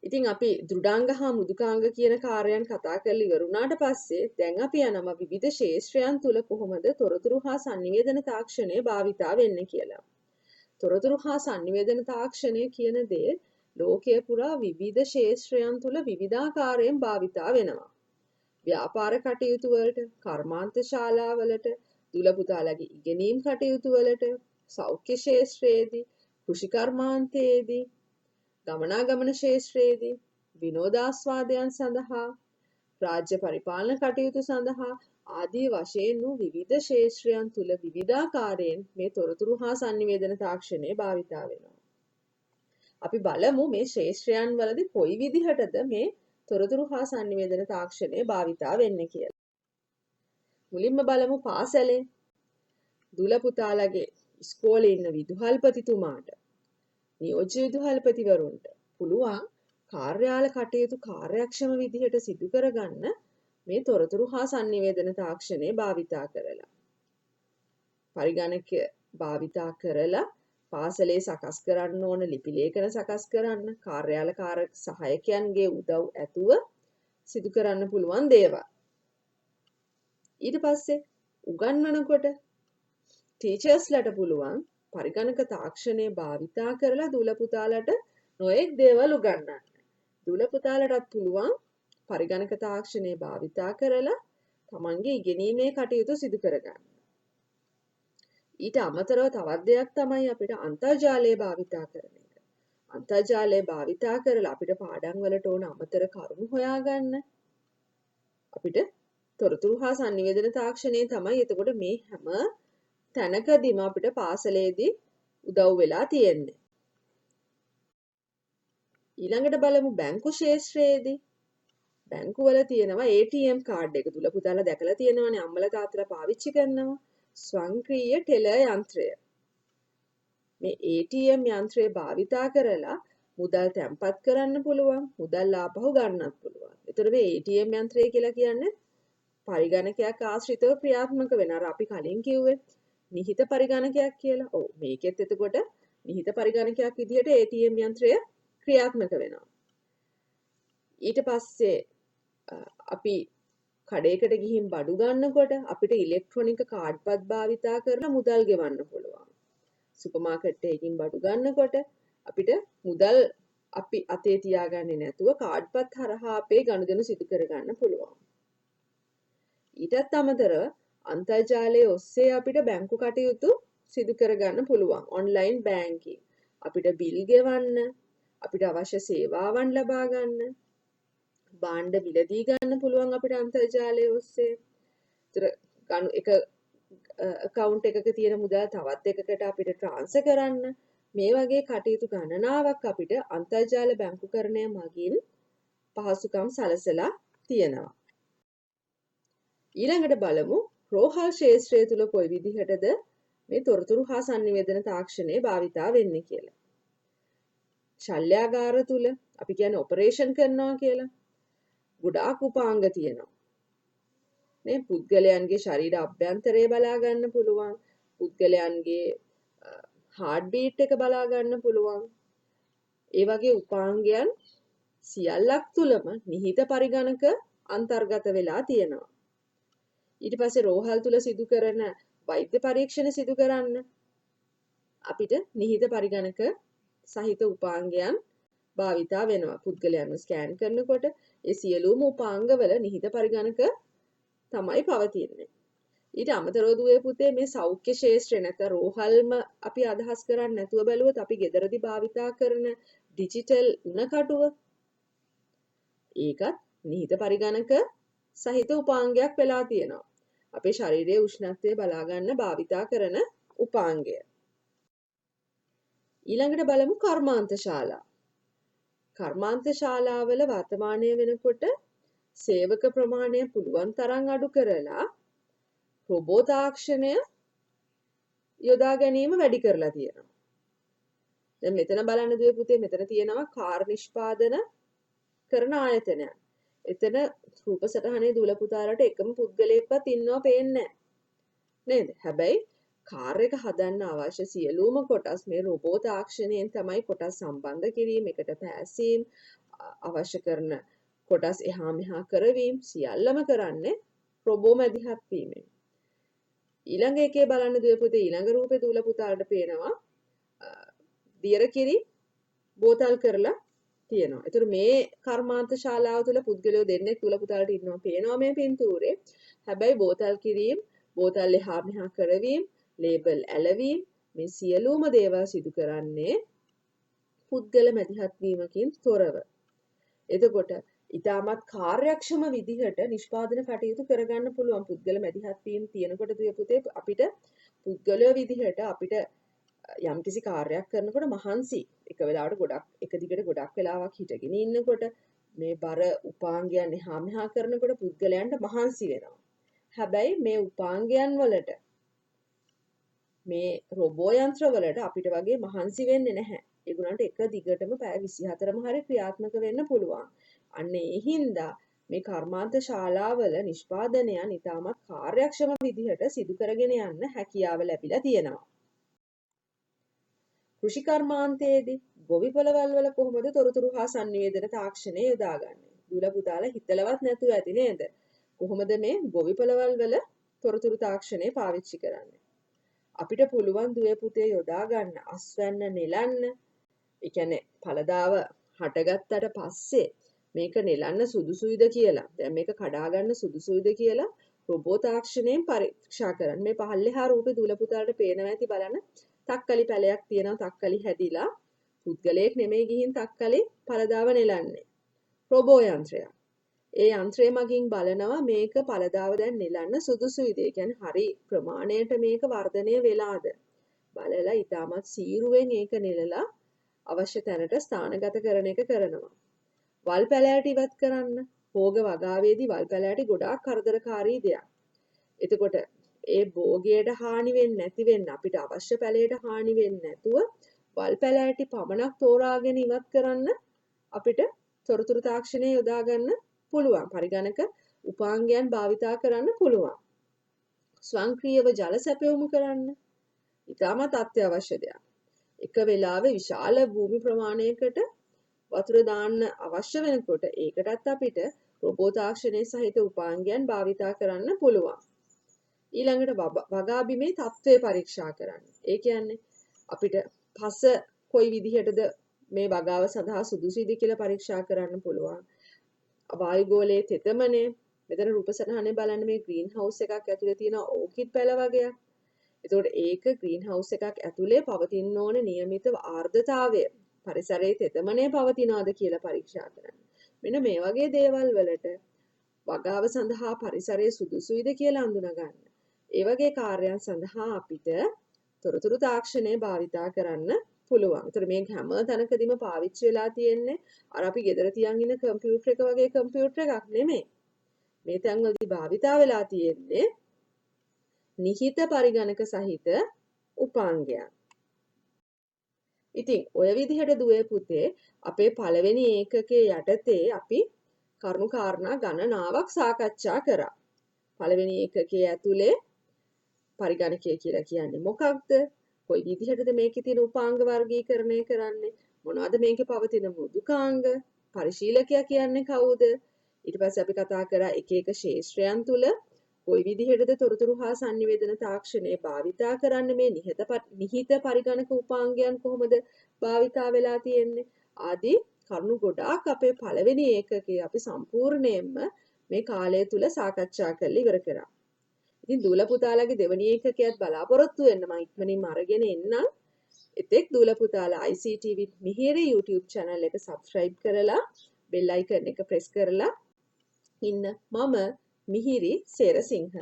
B: ඉතින් අපි දෘඩාංග හා මෘදුකාංග කියන කාර්යයන් කතා කරලා ඉවරුණාට පස්සේ දැන් අපි යනවා විවිධ ශේෂ්ත්‍රයන් තුල කොහොමද තොරතුරු හා sannivedana තාක්ෂණය භාවිතා වෙන්නේ කියලා. තොරතුරු හා sannivedana තාක්ෂණය කියන දේ ලෝකයේ පුරා විවිධ ශේෂ්ත්‍රයන් තුල විවිධාකාරයෙන් භාවිතා වෙනවා. ව්‍යාපාර කටයුතු වලට, කර්මාන්ත ශාලාවලට දුල පුතාලගේ ඉගෙනීම් කටයුතු වලට, සෞඛ්‍ය ශාස්ත්‍රයේදී, කෘෂි කර්මාන්තයේදී, ගමනාගමන ශාස්ත්‍රයේදී, විනෝදාස්වාදයන් සඳහා, රාජ්‍ය පරිපාලන කටයුතු සඳහා ආදී වශයෙන් වූ විවිධ ශාස්ත්‍රයන් තුල විවිධාකාරයෙන් මේ තොරතුරු හා sannivedana තාක්ෂණය භාවිතා වෙනවා. අපි බලමු මේ ශාස්ත්‍රයන් වලදී කොයි විදිහටද මේ තොරතුරු හා sannivedana තාක්ෂණය භාවිතා වෙන්නේ කියලා. මුලින්ම බලමු පාසලේ දුල පුතාලගේ ඉස්කෝලේ ඉන්න විදුහල්පතිතුමාට, නියෝජ්‍ය විදුහල්පතිවරුන්ට පුළුවන් කාර්යාල කටයුතු කාර්යක්ෂම විදිහට සිදු කරගන්න මේ තොරතුරු හා sannivedana තාක්ෂණය භාවිතා කරලා. පරිගණකය භාවිතා කරලා පාසලේ සකස් කරන්න ඕන ලිපි ලේඛන සකස් කරන්න, කාර්යාල සහායකයන්ගේ උදව් ඇතුව සිදු කරන්න පුළුවන් දේවල්. ඊට පස්සේ උගන්වනකොට ටීචර්ස්ලට පුළුවන් පරිගණක තාක්ෂණය භාවිතා කරලා දුල පුතාලට නොයෙක් දේවල් උගන්වන්න. දුල පුතාලටත් පුළුවන් පරිගණක තාක්ෂණය භාවිතා කරලා තමන්ගේ ඉගෙනීමේ කටයුතු සිදු කරගන්න. ඊට අමතරව තවත් දෙයක් තමයි අපිට අන්තර්ජාලය භාවිතා කරන එක. අන්තර්ජාලය භාවිතා කරලා අපිට පාඩම් වලට ඕන අමතර කරුණු හොයාගන්න. අපිට තොරතුරු හා sannivedana තාක්ෂණය තමයි එතකොට මේ හැම තැනකදීම අපිට පාසලේදී උදව් වෙලා තියෙන්නේ. ඊළඟට බලමු බැංකු ශාස්ත්‍රයේදී. බැංකුවල තියෙනවා ATM කාඩ් එක. දුල පුතාලා දැකලා තියෙනවනේ, අම්මලා තාත්තලා පාවිච්චි කරනවා. ස්වයංක්‍රීය ටෙලර් යන්ත්‍රය. මේ ATM යන්ත්‍රය භාවිතා කරලා මුදල් තැන්පත් කරන්න පුළුවන්, මුදල් ආපහු ගන්නත් පුළුවන්. ඒතර මේ ATM යන්ත්‍රය කියලා කියන්නේ පරිගණකයක් ආශ්‍රිතව ක්‍රියාත්මක වෙන. අර අපි කලින් කිව්වේ නිහිත පරිගණකයක් කියලා. ඔව්, මේකෙත් එතකොට නිහිත පරිගණකයක් විදිහට ATM යන්ත්‍රය ක්‍රියාත්මක වෙනවා. ඊට පස්සේ අපි කඩේකට ගිහින් බඩු ගන්නකොට අපිට ඉලෙක්ට්‍රොනික කාඩ්පත් භාවිතා කරලා මුදල් ගෙවන්න පුළුවන්. සුපර් මාකට් එකකින් බඩු ගන්නකොට අපිට මුදල් අපි අතේ තියාගන්නේ නැතුව කාඩ්පත් හරහා අපේ ගනුදෙනු සිදු කරගන්න පුළුවන්. ඊටත් අමතරව අන්තර්ජාලයේ ඔස්සේ අපිට බැංකු කටයුතු සිදු කරගන්න පුළුවන්. ඔන්ලයින් බැංකින් අපිට බිල් ගෙවන්න, අපිට අවශ්‍ය සේවාවන් ලබා ගන්න, භාණ්ඩ මිලදී ගන්න පුළුවන් අපිට අන්තර්ජාලය ඔස්සේ. එක account එකක තියෙන මුදල් තවත් එකකට අපිට transfer කරන්න, මේ වගේ කටයුතු ගණනාවක් අපිට අන්තර්ජාල බැංකුකරණය මගින් පහසුකම් සලසලා තියෙනවා. ඊළඟට බලමු රෝහල් ශාස්ත්‍රය තුල කොයි විදිහටද මේ තොරතුරු හා sannivedana තාක්ෂණය භාවිතා වෙන්නේ කියලා. ශල්‍යාගාර තුල අපි කියන්නේ ඔපරේෂන් කරනවා කියලා. ගොඩාක් උපාංග තියෙනවා. මේ පුද්ගලයන්ගේ ශරීර අභ්‍යන්තරය බලා ගන්න පුළුවන්. පුද්ගලයන්ගේ හાર્ට් බීට් එක බලා ගන්න පුළුවන්. ඒ වගේ උපාංගයන් සියල්ලක් තුලම නිහිත පරිගණක අන්තර්ගත වෙලා තියෙනවා. ඊට පස්සේ රෝහල් තුල සිදු කරන වෛද්‍ය පරීක්ෂණ සිදු කරන්න අපිට නිහිත පරිගණක සහිත උපාංගයන් භාවිතා වෙනවා. පුද්ගලයන්ව ස්කෑන් කරනකොට ඒ සියලුම උපාංගවල නිහිත පරිගණක තමයි පවතින්නේ. ඊට අමතරව දුවේ පුතේ මේ සෞඛ්‍ය ශාස්ත්‍රය නැත්නම් රෝහල්ම අපි අදහස් කරන්නේ නැතුව බැලුවොත් අපි ගෙදරදී භාවිතා කරන ඩිජිටල් උණකටුව ඒකත් නිහිත පරිගණක සහිත උපාංගයක් වෙලා තියෙනවා. අපේ ශරීරයේ උෂ්ණත්වය බලා ගන්න භාවිතා කරන උපාංගය. ඊළඟට බලමු කර්මාන්ත ශාලා. කර්මාන්ත ශාලාවල වර්තමානය වෙනකොට සේවක ප්‍රමාණය පුළුවන් තරම් අඩු කරලා රොබෝ තාක්ෂණය යොදා ගැනීම වැඩි කරලා තියෙනවා. දැන් මෙතන බලන්න දුවේ පුතේ, මෙතන තියෙනවා කාර් නිෂ්පාදන කරන ආයතනයක්. එතන රූප සටහනේ දුල පුතාලට එකම පුද්ගලයෙක්වත් ඉන්නව පේන්නේ නේද? හැබැයි කාර් එක හදන්න අවශ්‍ය සියලුම කොටස් මේ රොබෝ තාක්ෂණයෙන් තමයි කොටස් සම්බන්ධ කිරීම, එකට පැසීම්, අවශ්‍ය කරන කොටස් එහා මෙහා කරවීම සියල්ලම කරන්නේ රොබෝ මැදිහත් වීමෙන්. ඊළඟ එකේ බලන්න දුවේ පුතේ, ඊළඟ රූපේ දුල පුතාලට පේනවා දියර කිරි බෝතල් කරලා තියෙනවා. ඒතර මේ කර්මාන්ත ශාලාව තුළ පුද්ගලයෝ දෙන්නෙක් දුල පුතාලට ඉන්නවා පේනවා මේ පින්තූරේ. හැබැයි බෝතල් කිරීම බෝතල් එහා මෙහා කරවීම, ලේබල් ඇලවීම මේ සියලුම දේවල් සිදු කරන්නේ පුද්ගල මැදිහත් වීමකින් තොරව. එතකොට ඉතාමත් කාර්යක්ෂම විදිහට නිෂ්පාදන කටයුතු කරගන්න පුළුවන් පුද්ගල මැදිහත් වීම තියෙනකොට දුවේ පුතේ අපිට පුද්ගලයෝ විදිහට අපිට යම්කිසි කාර්යයක් කරනකොට මහන්සි එක වෙලාවට ගොඩක් එක දිගට ගොඩක් වෙලාවක් හිටගෙන ඉන්නකොට මේ බර උපාංගයන් එහා මෙහා කරනකොට පුද්ගලයන්ට මහන්සි වෙනවා. හැබැයි මේ උපාංගයන් වලට මේ රොබෝ යන්ත්‍ර වලට අපිට වගේ මහන්සි වෙන්නේ නැහැ. ඒගොල්ලන්ට එක දිගටම පැය 24ම හරි ක්‍රියාත්මක වෙන්න පුළුවන්. අන්න ඒ හින්දා මේ කර්මාන්ත ශාලාවල නිෂ්පාදනයන් ඉතාමත් කාර්යක්ෂම විදිහට සිදු කරගෙන යන්න හැකියාව ලැබිලා තියෙනවා. කෘෂි කර්මාන්තයේදී ගොවිපළවල් වල කොහොමද තොරතුරු හා sannivedana තාක්ෂණය යොදාගන්නේ? දුල පුතාලා හිතලවත් නැතුව ඇති නේද? කොහොමද මේ ගොවිපළවල් වල තොරතුරු තාක්ෂණය පාවිච්චි කරන්නේ? අපිට පුළුවන් දුවේ පුතේ යොදා ගන්න අස්වැන්න නෙලන්න. ඒ කියන්නේ පළදාව හටගත්තට පස්සේ මේක නෙලන්න සුදුසුයිද කියලා. දැන් මේක කඩා ගන්න සුදුසුයිද කියලා රොබෝ තාක්ෂණයෙන් පරීක්ෂා කරන්න. මේ පහළෙහා රූපේ දුල පුතාලට පේනවා ඇති බලන්න. තක්කලි පැලයක් තියෙනවා තක්කලි හැදිලා පුද්ගලයෙක් නෙමෙයි ගිහින් තක්කලි පළදාව නෙලන්නේ. රොබෝ යන්ත්‍රයක්. ඒ යන්ත්‍රය මගින් බලනවා මේක පළදාව දැන් නෙලන්න සුදුසුයිද? ඒ කියන්නේ හරි ප්‍රමාණයට මේක වර්ධනය වෙලාද? බලලා ඊටමත් සීරුවෙන් ඒක නෙලලා අවශ්‍ය තැනට ස්ථානගත කරන එක කරනවා. වල් පැලෑටි ඉවත් කරන්න. භෝග වගාවේදී වල් පැලෑටි ගොඩාක් කරදරකාරී දෙයක්. එතකොට ඒ භෝගයට හානි වෙන්නේ නැති වෙන්න අපිට අවශ්‍ය පැලයට හානි වෙන්නේ නැතුව වල් පැලෑටි පමණක් තෝරාගෙන ඉවත් කරන්න අපිට තොරතුරු තාක්ෂණය යොදා ගන්න පුළුවන්. පරිගණක උපාංගයන් භාවිතා කරන්න පුළුවන්. ස්වයංක්‍රීයව ජල සැපයුම කරන්න ඉතාමත් අත්‍යවශ්‍ය දෙයක්. එක වෙලාවෙ විශාල භූමි ප්‍රමාණයකට වතුර දාන්න අවශ්‍ය වෙනකොට ඒකටත් අපිට රොබෝ තාක්ෂණය සහිත උපාංගයන් භාවිතා කරන්න පුළුවන්. ඊළඟට වගා බිමේ තත්ත්වය පරීක්ෂා කරන්න. ඒ කියන්නේ අපිට පස කොයි විදිහටද මේ වගාව සඳහා සුදුසුයිද කියලා පරීක්ෂා කරන්න පුළුවන්. වායුගෝලයේ තෙතමනය මෙතන රූප සටහනේ බලන්න මේ ග්‍රීන් හවුස් එකක් ඇතුලේ තියෙන ඕකිඩ් පැල වගේක්. එතකොට ඒක ග්‍රීන් හවුස් එකක් ඇතුලේ පවතින ඕන નિયમિત ආර්ද්‍රතාවය පරිසරයේ තෙතමනය පවතිනවද කියලා පරීක්ෂා කරන්න. මෙන්න මේ වගේ දේවල් වලට වගාව සඳහා පරිසරයේ සුදුසුයිද කියලා අඳුනා ගන්න. ඒ වගේ කාර්යයන් සඳහා අපිට තොරතුරු තාක්ෂණය භාවිතා කරන්න පුළුවන්. ඒතර මේ හැම තැනකදීම පාවිච්චි වෙලා තියෙන්නේ අර අපි ගෙදර තියන් ඉන්න කම්පියුටර් එක වගේ කම්පියුටර් එකක් නෙමෙයි. මේ තැන්වලදී භාවිතා වෙලා තියෙන්නේ නිහිත පරිගණක සහිත උපාංගයන්. ඉතින් ඔය විදිහට දුවේ පුතේ අපේ පළවෙනි ඒකකයේ යටතේ අපි කරුණු කාරණා ගණනාවක් සාකච්ඡා කරා. පළවෙනි ඒකකයේ ඇතුලේ පරිගණකය කියලා කියන්නේ මොකක්ද? කොයි විදිහටද මේකේ තියෙන උපාංග වර්ගීකරණය කරන්නේ? මොනවද මේකේ පවතින මෘදුකාංග? පරිශීලකයා කියන්නේ කවුද? ඊට පස්සේ අපි කතා කරා එක එක ශේෂ්ත්‍රයන් තුල කොයි විදිහටද තොරතුරු හා sannivedana තාක්ෂණය භාවිතා කරන්නේ? මේ නිහිත පරිගණක උපාංගයන් කොහොමද භාවිතා වෙලා තියෙන්නේ? ආදී කරුණු ගොඩාක් අපේ පළවෙනි ඒකකයේ අපි සම්පූර්ණයෙන්ම මේ කාලය තුල සාකච්ඡා කරලා ඉවර කරා. ඉතින් දූල පුතාලාගේ දෙවෙනි ඒකකයත් බලාපොරොත්තු වෙන්න මම ඉක්මනින්ම අරගෙන එන්නම්. එතෙක් දූල පුතාලා ICT with මිහිරි YouTube channel එක subscribe කරලා bell icon එක press කරලා ඉන්න. මම මිහිරි සේරසිංහ.